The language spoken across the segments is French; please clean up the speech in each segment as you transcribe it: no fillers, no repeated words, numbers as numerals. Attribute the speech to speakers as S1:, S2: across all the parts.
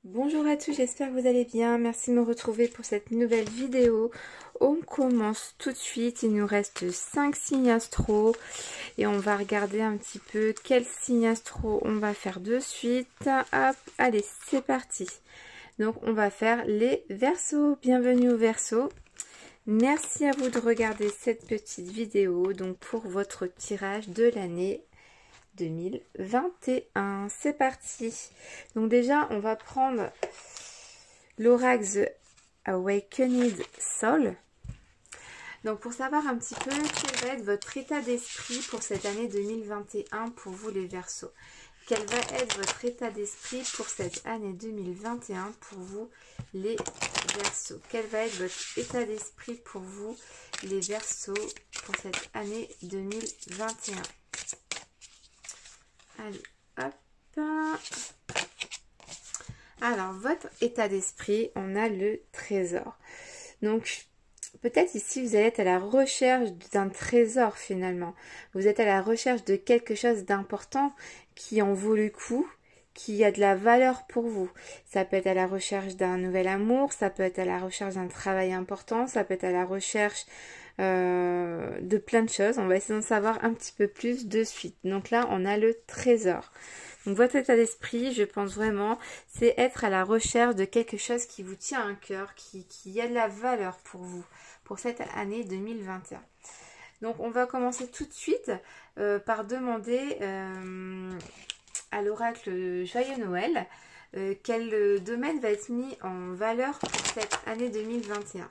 S1: Bonjour à tous, j'espère que vous allez bien. Merci de me retrouver pour cette nouvelle vidéo. On commence tout de suite, il nous reste 5 signes astro et on va regarder un petit peu quel signe astro on va faire de suite. Hop, allez, c'est parti. Donc on va faire les Verseaux. Bienvenue aux Verseaux. Merci à vous de regarder cette petite vidéo donc pour votre tirage de l'année 2021. C'est parti. Donc déjà, on va prendre l'oracle The Awakened Soul. Donc pour savoir un petit peu quel va être votre état d'esprit pour cette année 2021 pour vous les Verseaux. Quel va être votre état d'esprit pour cette année 2021 pour vous les Verseaux. Quel va être votre état d'esprit pour vous les Verseaux pour cette année 2021. Allez, hop. Alors, votre état d'esprit, on a le trésor. Donc, peut-être ici, vous allez être à la recherche d'un trésor finalement. Vous êtes à la recherche de quelque chose d'important qui en vaut le coup, qui a de la valeur pour vous. Ça peut être à la recherche d'un nouvel amour, ça peut être à la recherche d'un travail important, ça peut être à la recherche de plein de choses. On va essayer d'en savoir un petit peu plus de suite. Donc là, on a le trésor. Donc votre état d'esprit, je pense vraiment, c'est être à la recherche de quelque chose qui vous tient à cœur, qui a de la valeur pour vous, pour cette année 2021. Donc on va commencer tout de suite par demander à l'oracle Joyeux Noël quel domaine va être mis en valeur pour cette année 2021.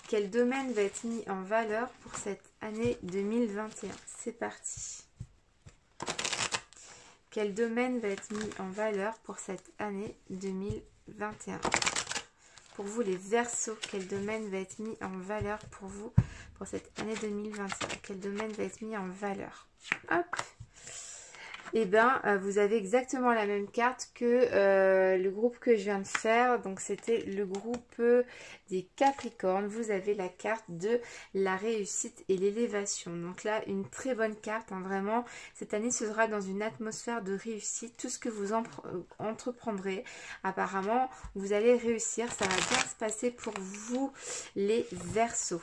S1: Quel domaine va être mis en valeur pour cette année 2021? C'est parti. Quel domaine va être mis en valeur pour cette année 2021? Pour vous les Verseaux, quel domaine va être mis en valeur pour vous pour cette année 2021? Quel domaine va être mis en valeur? Hop! Eh bien, vous avez exactement la même carte que le groupe que je viens de faire. Donc, c'était le groupe des Capricornes. Vous avez la carte de la réussite et l'élévation. Donc là, une très bonne carte. Hein, vraiment, cette année se sera dans une atmosphère de réussite. Tout ce que vous entreprendrez, apparemment, vous allez réussir. Ça va bien se passer pour vous, les Verseaux.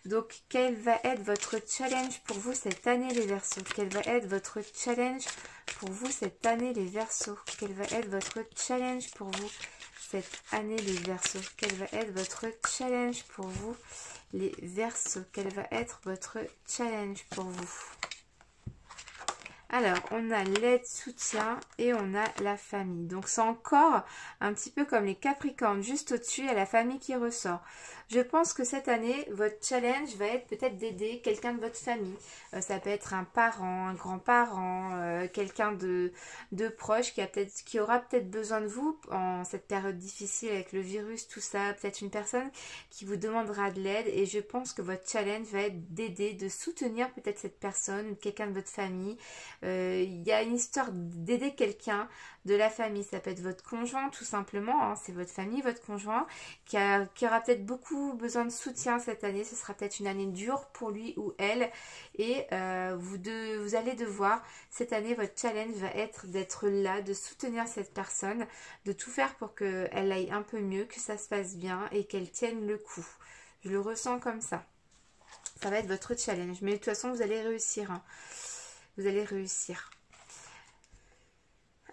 S1: Donc, quel va être votre challenge pour vous cette année, les Verseaux? Quel va être votre challenge pour vous cette année, les Verseaux? Quel va être votre challenge pour vous cette année, les Verseaux? Quel va être votre challenge pour vous, les Verseaux? Quel va être votre challenge pour vous? Alors, on a l'aide, soutien et on a la famille. Donc, c'est encore un petit peu comme les Capricornes. Juste au-dessus, il y a la famille qui ressort. Je pense que cette année, votre challenge va être peut-être d'aider quelqu'un de votre famille. Ça peut être un parent, un grand-parent, quelqu'un de proche qui aura peut-être besoin de vous en cette période difficile avec le virus, tout ça. Peut-être une personne qui vous demandera de l'aide. Et je pense que votre challenge va être d'aider, de soutenir peut-être cette personne, quelqu'un de votre famille. Il y a une histoire d'aider quelqu'un de la famille. Ça peut être votre conjoint tout simplement. Hein, c'est votre famille, votre conjoint qui aura peut-être beaucoup besoin de soutien cette année. Ce sera peut-être une année dure pour lui ou elle. Et vous allez devoir, cette année, votre challenge va être d'être là, de soutenir cette personne, de tout faire pour qu'elle aille un peu mieux, que ça se passe bien et qu'elle tienne le coup. Je le ressens comme ça. Ça va être votre challenge. Mais de toute façon, vous allez réussir. Hein. Vous allez réussir.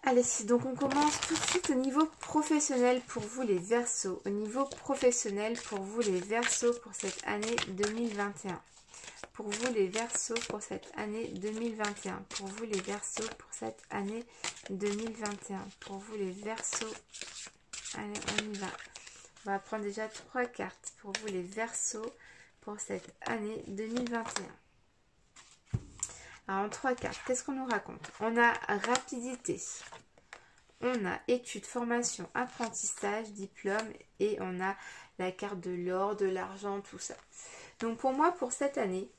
S1: Allez, donc on commence tout de suite au niveau professionnel pour vous les Verseaux. Au niveau professionnel pour vous les Verseaux pour cette année 2021. Pour vous les Verseaux pour cette année 2021. Pour vous les Verseaux pour cette année 2021. Pour vous les Verseaux. Allez, on y va. On va prendre déjà 3 cartes pour vous les Verseaux pour cette année 2021. Alors, en 3 cartes, qu'est-ce qu'on nous raconte? On a rapidité, on a études, formation, apprentissage, diplôme et on a la carte de l'or, de l'argent, tout ça. Donc pour moi, pour cette année,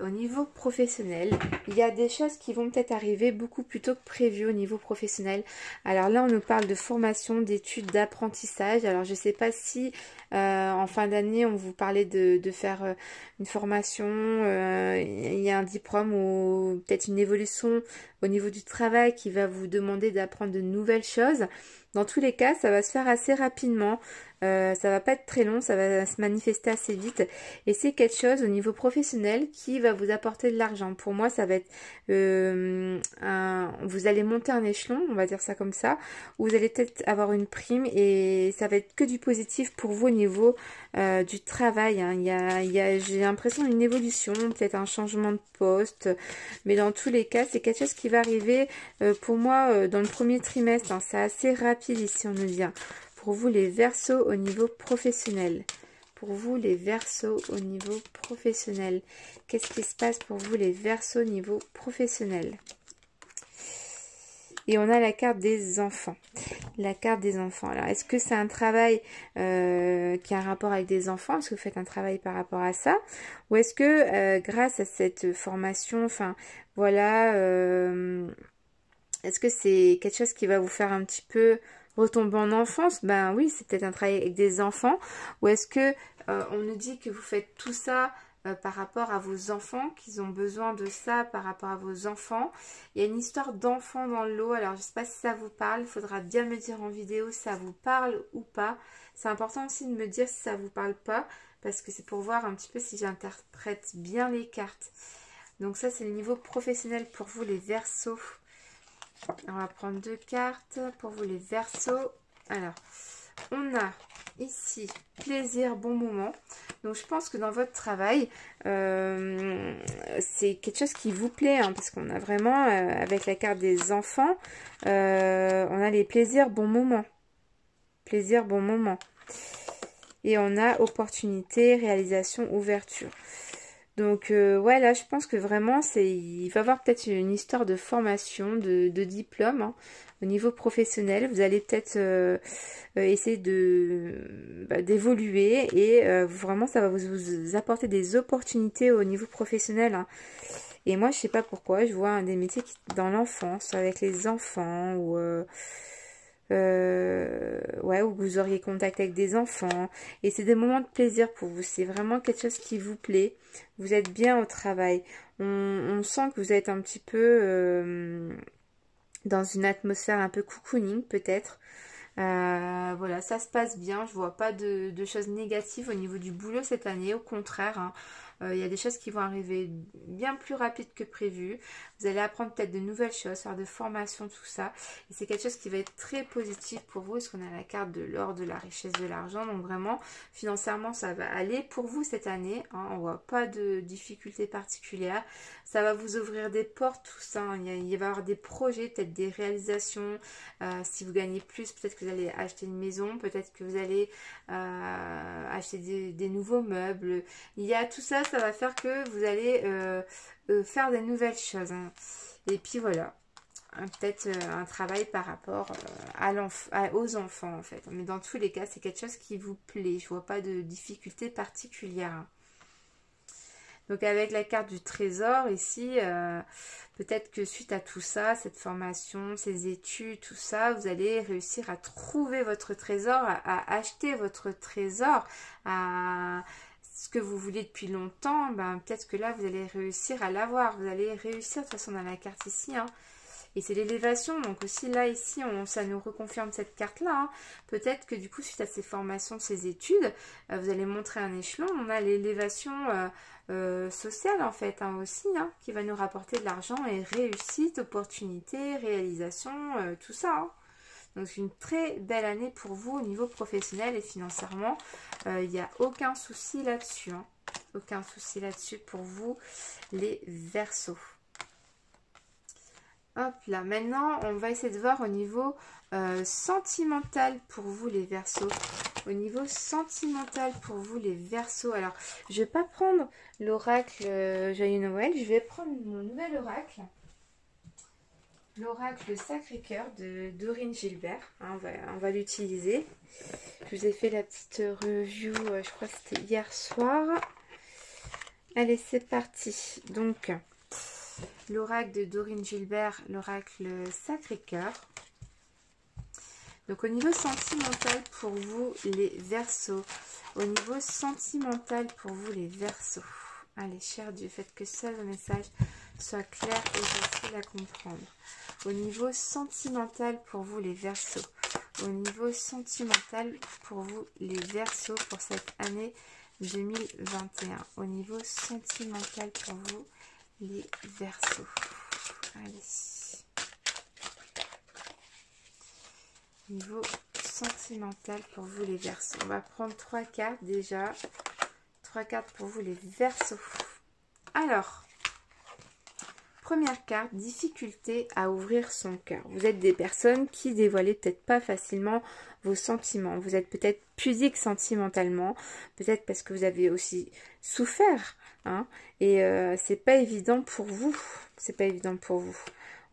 S1: au niveau professionnel, il y a des choses qui vont peut-être arriver beaucoup plus tôt que prévu au niveau professionnel. Alors là, on nous parle de formation, d'études, d'apprentissage. Alors je ne sais pas si en fin d'année, on vous parlait de faire une formation, il y a un diplôme ou peut-être une évolution au niveau du travail qui va vous demander d'apprendre de nouvelles choses. Dans tous les cas, ça va se faire assez rapidement. Ça va pas être très long, ça va se manifester assez vite. Et c'est quelque chose au niveau professionnel qui va vous apporter de l'argent. Pour moi, ça va être vous allez monter un échelon, on va dire ça comme ça. Vous allez peut-être avoir une prime et ça va être que du positif pour vous au niveau du travail. Hein. J'ai l'impression d'une évolution, peut-être un changement de poste. Mais dans tous les cas, c'est quelque chose qui va arriver pour moi dans le premier trimestre. Hein. C'est assez rapide ici, on nous dit. Pour vous les Verseaux au niveau professionnel. Pour vous les Verseaux au niveau professionnel. Qu'est-ce qui se passe pour vous les Verseaux au niveau professionnel? Et on a la carte des enfants. La carte des enfants. Alors, est-ce que c'est un travail qui a un rapport avec des enfants? Est-ce que vous faites un travail par rapport à ça? Ou est-ce que grâce à cette formation, enfin, voilà, est-ce que c'est quelque chose qui va vous faire un petit peu retomber en enfance? Ben oui, c'est peut-être un travail avec des enfants. Ou est-ce que on nous dit que vous faites tout ça par rapport à vos enfants, qu'ils ont besoin de ça par rapport à vos enfants? Il y a une histoire d'enfant dans le lot. Alors, je ne sais pas si ça vous parle. Il faudra bien me dire en vidéo si ça vous parle ou pas. C'est important aussi de me dire si ça vous parle pas, parce que c'est pour voir un petit peu si j'interprète bien les cartes. Donc ça, c'est le niveau professionnel pour vous, les Verseaux. On va prendre 2 cartes pour vous, les Verseaux. Alors, on a ici plaisir, bon moment. Donc je pense que dans votre travail, c'est quelque chose qui vous plaît, hein, parce qu'on a vraiment, avec la carte des enfants, on a les plaisirs, bon moment. Plaisir, bon moment. Et on a opportunité, réalisation, ouverture. Donc ouais, là je pense que vraiment il va y avoir peut-être une histoire de formation, de diplôme, hein, au niveau professionnel. Vous allez peut-être essayer d'évoluer et vraiment ça va vous apporter des opportunités au niveau professionnel, hein. Et moi je sais pas pourquoi, je vois des métiers dans l'enfance, avec les enfants, ou ouais, où vous auriez contact avec des enfants, et c'est des moments de plaisir pour vous, c'est vraiment quelque chose qui vous plaît, vous êtes bien au travail, on sent que vous êtes un petit peu dans une atmosphère un peu cocooning peut-être. Voilà, ça se passe bien, je vois pas de choses négatives au niveau du boulot cette année, au contraire, hein. Il y a des choses qui vont arriver bien plus rapide que prévu. Vous allez apprendre peut-être de nouvelles choses, faire de formation, tout ça. Et c'est quelque chose qui va être très positif pour vous, parce qu'on a la carte de l'or, de la richesse, de l'argent. Donc vraiment, financièrement, ça va aller pour vous cette année, hein. On voit pas de difficultés particulières. Ça va vous ouvrir des portes, tout ça, hein. Il va y avoir des projets, peut-être des réalisations. Si vous gagnez plus, peut-être que vous allez acheter une maison, peut-être que vous allez acheter des nouveaux meubles. Il y a tout ça, ça va faire que vous allez faire des nouvelles choses, hein. Et puis voilà, peut-être un travail par rapport aux enfants en fait. Mais dans tous les cas, c'est quelque chose qui vous plaît. Je vois pas de difficultés particulières, hein. Donc avec la carte du trésor ici, peut-être que suite à tout ça, cette formation, ces études, tout ça, vous allez réussir à trouver votre trésor, à acheter votre trésor, à ce que vous voulez depuis longtemps. Ben, peut-être que là, vous allez réussir à l'avoir. Vous allez réussir, de toute façon, dans la carte ici, hein. Et c'est l'élévation, donc aussi là, ici, ça nous reconfirme cette carte-là, hein. Peut-être que du coup, suite à ces formations, ces études, vous allez montrer un échelon. On a l'élévation sociale, en fait, hein, aussi, hein, qui va nous rapporter de l'argent et réussite, opportunité, réalisation, tout ça, hein. Donc, c'est une très belle année pour vous au niveau professionnel et financièrement. Il n'y a aucun souci là-dessus, hein. Aucun souci là-dessus pour vous, les Verseaux. Hop là, maintenant on va essayer de voir au niveau sentimental pour vous les Verseaux. Au niveau sentimental pour vous les Verseaux. Alors, je ne vais pas prendre l'oracle Joyeux Noël, je vais prendre mon nouvel oracle. L'oracle Sacré-Cœur de Dorine Gilbert, hein, on va l'utiliser. Je vous ai fait la petite review, je crois que c'était hier soir. Allez, c'est parti. Donc, l'oracle de Dorine Gilbert, l'oracle Sacré-Cœur. Donc, au niveau sentimental pour vous, les Verseaux. Au niveau sentimental pour vous, les Verseaux. Allez, cher Dieu, faites que seul le message soit clair et facile à comprendre. Au niveau sentimental pour vous les Verseaux. Au niveau sentimental pour vous les Verseaux pour cette année 2021. Au niveau sentimental pour vous les Verseaux. Allez. Niveau sentimental pour vous les Verseaux. On va prendre 3 cartes déjà. 3 cartes pour vous les Verseaux. Alors, première carte, difficulté à ouvrir son cœur. Vous êtes des personnes qui dévoilent peut-être pas facilement vos sentiments. Vous êtes peut-être pudique sentimentalement, peut-être parce que vous avez aussi souffert, hein, et c'est pas évident pour vous. C'est pas évident pour vous.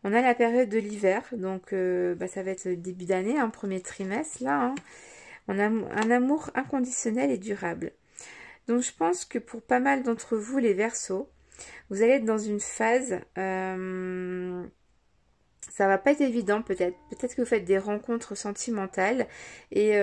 S1: On a la période de l'hiver, donc ça va être le début d'année, un premier trimestre là. Hein. On a un amour inconditionnel et durable. Donc je pense que pour pas mal d'entre vous, les Verseaux, vous allez être dans une phase, ça va pas être évident peut-être. Peut-être que vous faites des rencontres sentimentales et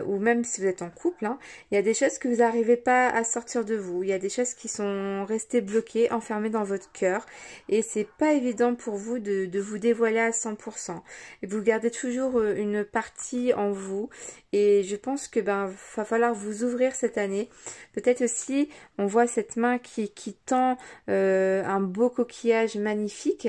S1: ou même si vous êtes en couple, hein, il y a des choses que vous n'arrivez pas à sortir de vous. Il y a des choses qui sont restées bloquées, enfermées dans votre cœur et c'est pas évident pour vous de vous dévoiler à 100%. Et vous gardez toujours une partie en vous et je pense que va falloir vous ouvrir cette année. Peut-être aussi, on voit cette main qui tend un beau coquillage magnifique.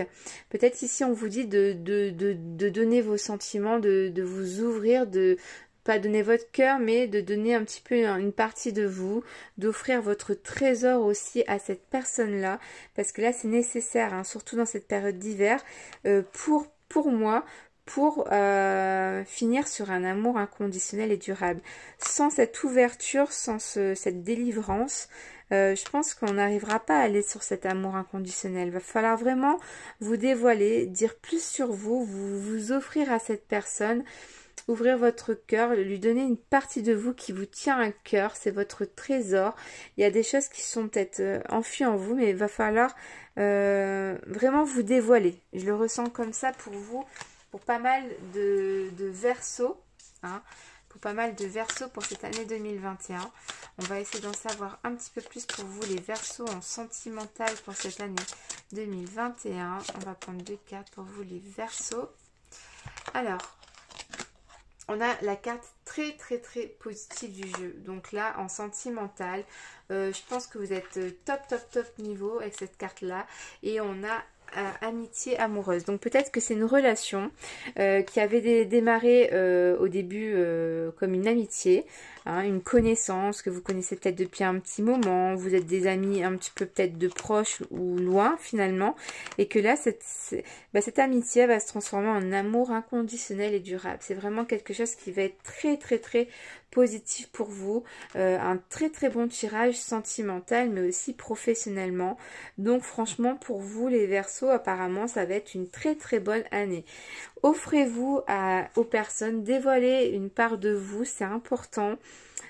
S1: Peut-être ici on vous dit de donner vos sentiments, de vous ouvrir, de pas donner votre cœur, mais de donner un petit peu une partie de vous, d'offrir votre trésor aussi à cette personne-là, parce que là c'est nécessaire, hein, surtout dans cette période d'hiver, pour moi, pour finir sur un amour inconditionnel et durable. Sans cette ouverture, sans cette délivrance, je pense qu'on n'arrivera pas à aller sur cet amour inconditionnel. Il va falloir vraiment vous dévoiler, dire plus sur vous, vous offrir à cette personne, ouvrir votre cœur, lui donner une partie de vous qui vous tient à cœur, c'est votre trésor. Il y a des choses qui sont peut-être enfuies en vous, mais il va falloir vraiment vous dévoiler. Je le ressens comme ça pour vous, pour pas mal de Verseaux, hein. Pour pas mal de Verseaux pour cette année 2021. On va essayer d'en savoir un petit peu plus pour vous, les Verseaux en sentimental pour cette année 2021. On va prendre 2 cartes pour vous, les Verseaux. Alors, on a la carte très positive du jeu. Donc là, en sentimental, je pense que vous êtes top niveau avec cette carte-là. Et on a amitié amoureuse. Donc peut-être que c'est une relation qui avait démarré au début comme une amitié, hein, une connaissance que vous connaissez peut-être depuis un petit moment, vous êtes des amis un petit peu peut-être de proches ou loin finalement, et que là cette amitié va se transformer en amour inconditionnel et durable. C'est vraiment quelque chose qui va être très positif pour vous, un très bon tirage sentimental mais aussi professionnellement. Donc franchement pour vous les Verseaux, apparemment ça va être une très bonne année. Offrez-vous aux personnes, dévoilez une part de vous, c'est important.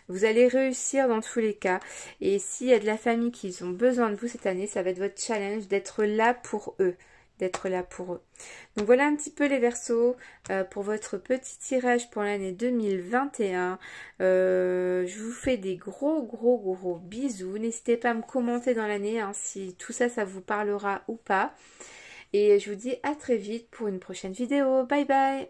S1: Vous allez réussir dans tous les cas. Et s'il y a de la famille qui ont besoin de vous cette année, ça va être votre challenge d'être là pour eux. Donc voilà un petit peu les Verseaux pour votre petit tirage pour l'année 2021. Je vous fais des gros bisous. N'hésitez pas à me commenter dans l'année hein, si tout ça vous parlera ou pas. Et je vous dis à très vite pour une prochaine vidéo. Bye bye.